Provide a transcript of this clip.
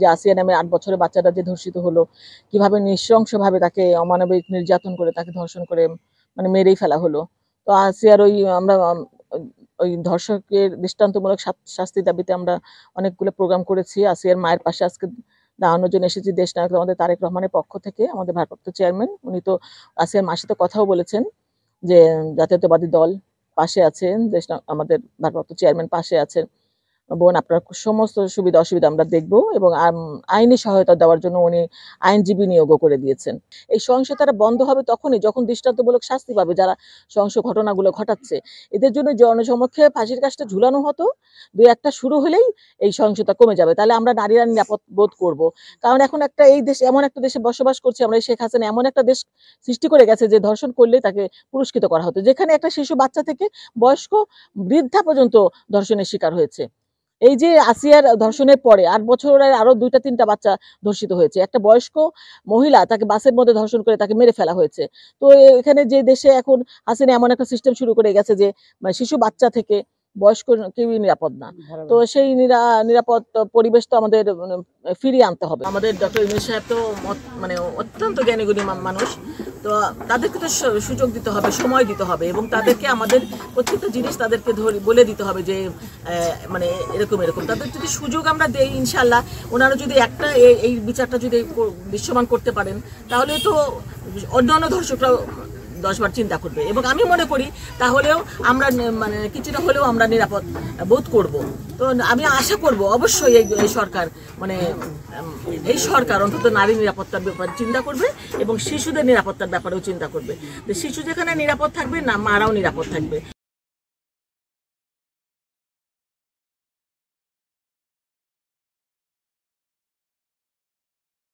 যে আসিয়া নামে ৮ বছরের বাচ্চাটা যে ধর্ষিত হলো, কিভাবে নৃশংসভাবে তাকে অমানবিক নির্যাতন করে তাকে ধর্ষণ করে মানে মেরেই ফেলা হলো। তো আসিয়ার আমরা ওই ধর্ষকের দৃষ্টান্তমূলক শাস্তির দাবিতে আমরা অনেকগুলো প্রোগ্রাম করেছি। আসিয়ার মায়ের পাশে আজকে দাঁড়ানোর জন্য এসেছি দেশনায়ক আমাদের তারেক রহমানের পক্ষ থেকে, আমাদের ভারপ্রাপ্ত চেয়ারম্যান। উনি তো আসিয়ার মার সাথে কথাও বলেছেন যে জাতীয়তাবাদী দল পাশে আছে, আমাদের ভারপ্রাপ্ত চেয়ারম্যান পাশে আছেন। বোন আপনার সমস্ত সুবিধা অসুবিধা আমরা দেখব এবং আইনি সহায়তা দেওয়ার জন্য উনি আইনজীবী নিয়োগও করে দিয়েছেন। এই সহিংসতাটা বন্ধ হবে তখনই যখন দৃষ্টান্তমূলক শাস্তি পাবে যারা সহিংস ঘটনাগুলো ঘটাচ্ছে। এদের জন্য জনসমক্ষে ফাঁসির কাজটা ঝুলানো হতো। ২-১টা শুরু হলেই এই সহিংসতা কমে যাবে। তাহলে আমরা নারীরা নিরাপদ বোধ করব। কারণ এখন এই দেশ এমন একটা দেশে বসবাস করছি আমরা, শেখ হাসিনা এমন একটা দেশ সৃষ্টি করে গেছে যে ধর্ষণ করলেই তাকে পুরস্কৃত করা হতো। যেখানে একটা শিশু বাচ্চা থেকে বয়স্ক বৃদ্ধা পর্যন্ত ধর্ষণের শিকার হয়েছে। এই যে আসিয়ার ধর্ষণের পরে ৮ বছরের আরো ২টা-৩টা বাচ্চা ধর্ষিত হয়েছে। একটা বয়স্ক মহিলা তাকে বাসের মধ্যে ধর্ষণ করে তাকে মেরে ফেলা হয়েছে। তো এখানে যে দেশে এখন হাসিনা এমন একটা সিস্টেম শুরু করে গেছে যে শিশু বাচ্চা থেকে বয়স্ক কেউই নিরাপদ না। তো সেই নিরাপদ পরিবেশ তো আমাদের ফিরিয়ে আনতে হবে। আমাদের ডক্টর ইউনূস সাহেব তো মানে অত্যন্ত জ্ঞানীগুণী মানুষ। তো তাদেরকে তো সুযোগ দিতে হবে, সময় দিতে হবে এবং তাদেরকে আমাদের প্রত্যেকটা জিনিস তাদেরকে বলে দিতে হবে যে মানে এরকম তাদের যদি সুযোগ আমরা দেই ইনশাল্লাহ ওনারা যদি একটা এই বিচারটা যদি দৃশ্যমান করতে পারেন তাহলে তো অন্যান্য ধর্ষকরাও 10 বার চিন্তা করবে এবং আমি মনে করি তাহলেও আমরা মানে কিছুটা হলেও আমরা নিরাপদ বোধ করব। তো আমি আশা করব অবশ্যই এই সরকার মানে এই সরকার অন্তত নারী নিরাপত্তার ব্যাপারে চিন্তা করবে এবং শিশুদের নিরাপত্তার ব্যাপারেও চিন্তা করবে। শিশু যেখানে নিরাপদ থাকবে না মারাও নিরাপদ থাকবে।